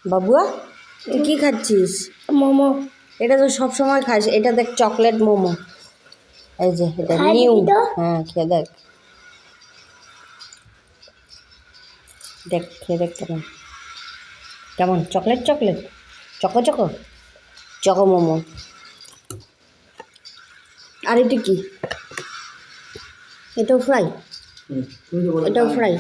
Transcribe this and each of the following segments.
বাবুয়া তুই কি খাচ্ছিস? মোমো। এটা তো সব সময় খাস। এটা দেখ চকলেট মোমো। এই যে এটা নিউ। হ্যাঁ খেয়ে দেখ, দেখ খেয়ে দেখ কেমন কেমন chocolate chocolate choco choco choco momo. আর এটা কি? এটাও ফ্রাই, এটাও ফ্রাই।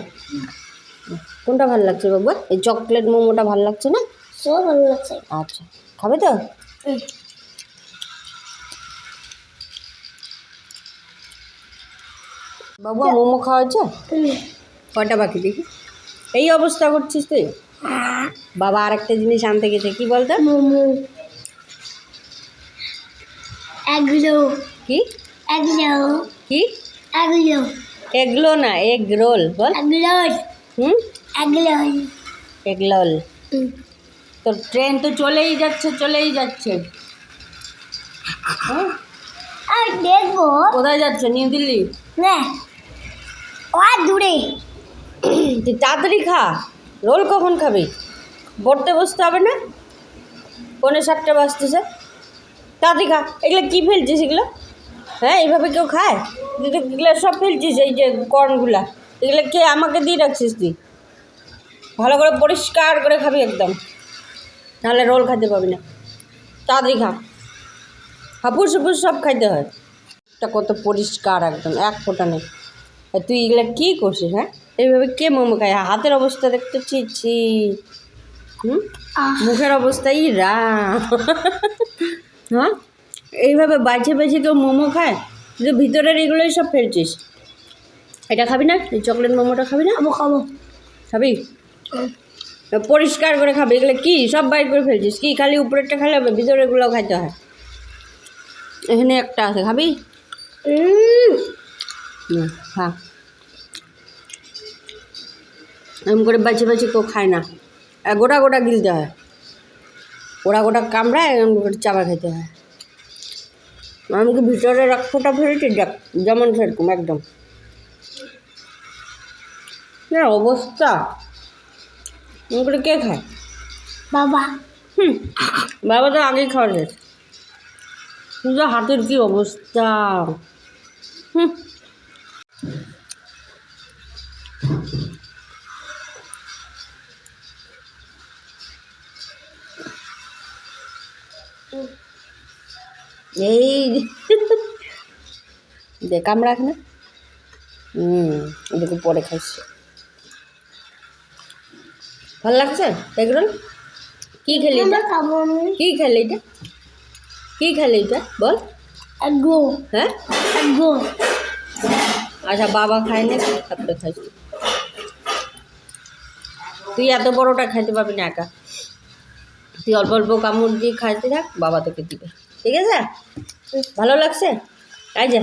কোনটা ভালো লাগছে বাবুয়া? এই চকলেট মোমোটা ভালো লাগছে না? সব ভালো লাগছে। আচ্ছা খাবে তো? বাবুয়া মোমো খাওয়া হচ্ছে? কয়টা বাকি দেখি? এই অবস্থা করছিস তুই। বাবা আরেকটা জিনিস আনতে গেছে, কি বলতো? মোমো। এগলো। কি এগলো। কি? এগলো। এগলো না, এগ রোল বল। এগলো। হুম, এগলো। Egg roll. তো ট্রেন তো চলেই যাচ্ছে চলেই যাচ্ছে। হ্যাঁ, আর দেখবো। কোথায় যাচ্ছে? নিউ দিল্লি? না, ও দূরে। তুই তাড়াতাড়ি খা। রোল কখন খাবি? পড়তে বসতে হবে না? 6:45 বাজতেছে। তাড়াতাড়ি খা। এগুলো কী ফেলছিস এগুলো? হ্যাঁ, এইভাবে কেউ খায়? তুই তো এগুলো সব ফেলছিস, এই যে কর্নগুলা এগুলো কে আমাকে দিয়ে রাখছিস তুই? ভালো করে পরিষ্কার করে খাবি একদম, নাহলে রোল খেতে পাবি না। তাড়াতাড়ি খা। হাপুস হুপুস সব খাইতে হয়। এটা কত পরিষ্কার একদম, এক ফোঁটা নেই। আর তুই এগুলো কী করছিস? হ্যাঁ, এইভাবে কে মোমো খায়? হাতের অবস্থা দেখতে ছি। মুখের অবস্থাই হ্যাঁ, এইভাবে বাছে বাছে কেউ মোমো খায়? তুই তো ভিতরের এগুলোই সব ফেলছিস। এটা খাবি না? এই চকলেট মোমোটা খাবি না? খাবো। খাবি? পরিষ্কার করে খাবি। এগুলো কি সব বাইর করে ফেলছিস? কি খালি উপরেরটা খেলে হবে? ভিতরেরগুলোও খাইতে হয়। এখানে একটা আছে, খাবি? হ্যাঁ, এরকম করে বাছে বাছে কেউ খায় না, গোটা গোটা গিলতে হয়। গোটা গোটা কামড়ায় এরকম করে চাপা খেতে হয়। আমি কি ভিতরে এক ফোঁটা ফেলেছি? দেখ যেমন সেরকম একদম। অবস্থা এরকম করে কে খায়? বাবা। বাবা তো আগেই খাওয়া শেষ। কিন্তু হাতের কি অবস্থা! এই দেখ কামড়া না। এদিকে পরে খাইছি। ভালো লাগছে এগরোল? কী খেলি এটা? কী খেলি এটা? কী খেলি এটা বল? এগো। হ্যাঁ, এগো। আচ্ছা বাবা খায় না, তারপরে খাইছি। তুই এত বড়টা খাইতে পারবি না একা। তুই অল্প অল্প কামড় দিয়ে খাইতে থাক, বাবা তোকে দিবে। ঠিক আছে? ভালো লাগছে? এই যা।